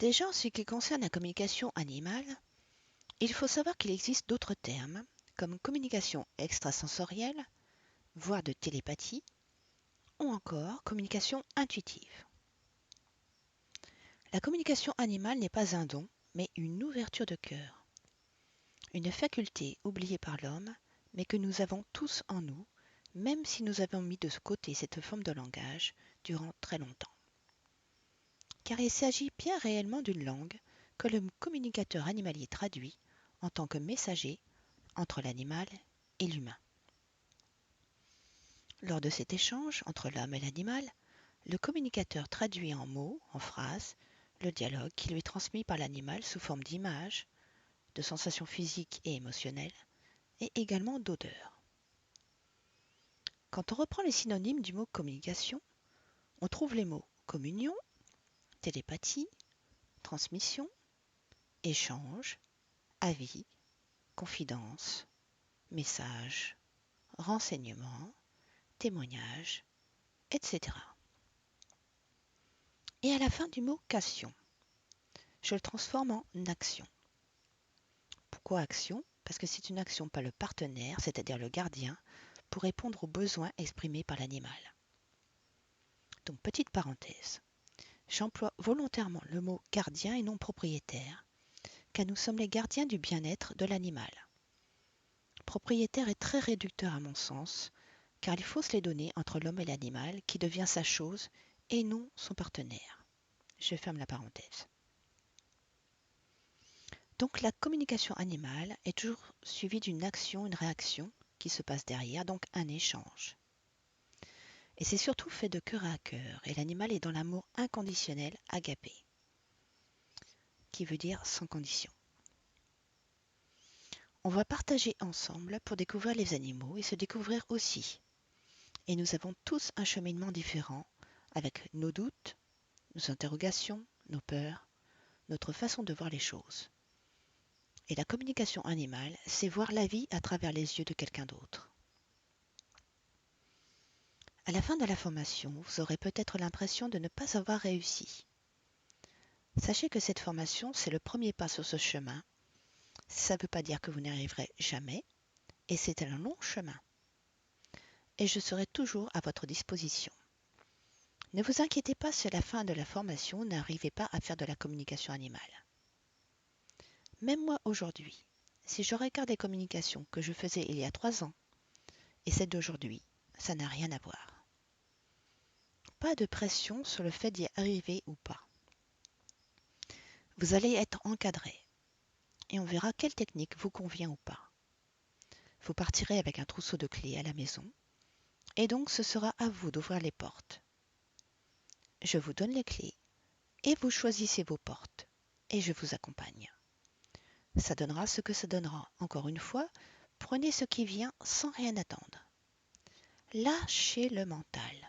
Déjà, en ce qui concerne la communication animale, il faut savoir qu'il existe d'autres termes, comme communication extrasensorielle, voire de télépathie, ou encore communication intuitive. La communication animale n'est pas un don, mais une ouverture de cœur, une faculté oubliée par l'homme, mais que nous avons tous en nous, même si nous avons mis de côté cette forme de langage durant très longtemps. Car il s'agit bien réellement d'une langue que le communicateur animalier traduit en tant que messager entre l'animal et l'humain. Lors de cet échange entre l'homme et l'animal, le communicateur traduit en mots, en phrases, le dialogue qui lui est transmis par l'animal sous forme d'images, de sensations physiques et émotionnelles, et également d'odeurs. Quand on reprend les synonymes du mot communication, on trouve les mots communion, télépathie, transmission, échange, avis, confidence, message, renseignement, témoignage, etc. Et à la fin du mot cation, je le transforme en action. Pourquoi action? Parce que c'est une action par le partenaire, c'est-à-dire le gardien, pour répondre aux besoins exprimés par l'animal. Donc petite parenthèse, j'emploie volontairement le mot gardien et non propriétaire, car nous sommes les gardiens du bien-être de l'animal. Propriétaire est très réducteur à mon sens, car il faut se les donner entre l'homme et l'animal qui devient sa chose et non son partenaire. Je ferme la parenthèse. Donc la communication animale est toujours suivie d'une action, une réaction qui se passe derrière, donc un échange. Et c'est surtout fait de cœur à cœur, et l'animal est dans l'amour inconditionnel, agapé, qui veut dire sans condition. On va partager ensemble pour découvrir les animaux et se découvrir aussi. Et nous avons tous un cheminement différent, avec nos doutes, nos interrogations, nos peurs, notre façon de voir les choses. Et la communication animale, c'est voir la vie à travers les yeux de quelqu'un d'autre. À la fin de la formation, vous aurez peut-être l'impression de ne pas avoir réussi. Sachez que cette formation, c'est le premier pas sur ce chemin. Ça ne veut pas dire que vous n'y arriverez jamais, et c'est un long chemin. Et je serai toujours à votre disposition. Ne vous inquiétez pas si à la fin de la formation, vous n'arrivez pas à faire de la communication animale. Même moi aujourd'hui, si je regarde les communications que je faisais il y a 3 ans et celles d'aujourd'hui, ça n'a rien à voir. Pas de pression sur le fait d'y arriver ou pas. Vous allez être encadré et on verra quelle technique vous convient ou pas. Vous partirez avec un trousseau de clés à la maison et donc ce sera à vous d'ouvrir les portes. Je vous donne les clés et vous choisissez vos portes et je vous accompagne. Ça donnera ce que ça donnera. Encore une fois, prenez ce qui vient sans rien attendre. Lâchez le mental.